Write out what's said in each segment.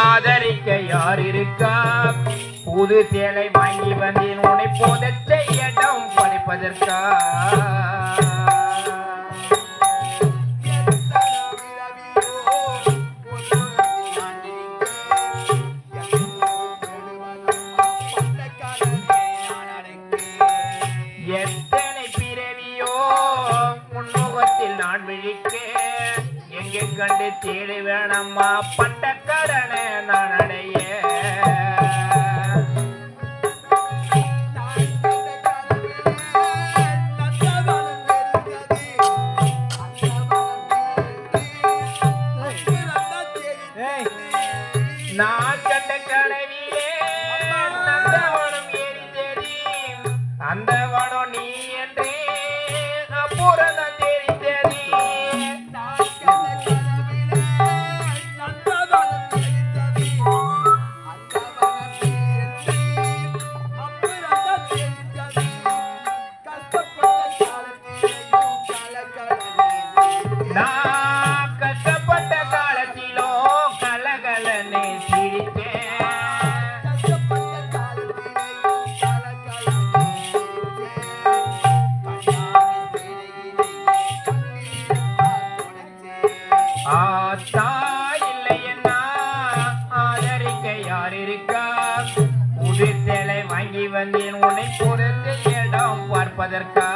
ஆதரிக்க யார் இருக்கா? புது சேலை வாங்கி வந்தேன் உன்னை போதச்ச இடம் படிப்பதற்கா? எத்தனை பிறவியோ முன்முகத்தில் நான் விழிக்க எங்கே கண்டு தேடி வேணம்மா பட்டக்கடனை நான் அடைய. நான் கண்ட கனவிலே நந்தவனம் ஏறி தேடி அந்த வனம் நீ என்றே அப்புறம் தேடி தேடி நான் கஷ்டப்பட்ட காலத்திலோ கலகலனை சிரித்தேன். ஆத்தா இல்லையன்னா ஆதரிக்க யார் இருக்கா? புது சேலை வாங்கி வந்தேன் உன்னை பொறுத்து இடம் பார்ப்பதற்கா?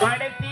கடைசி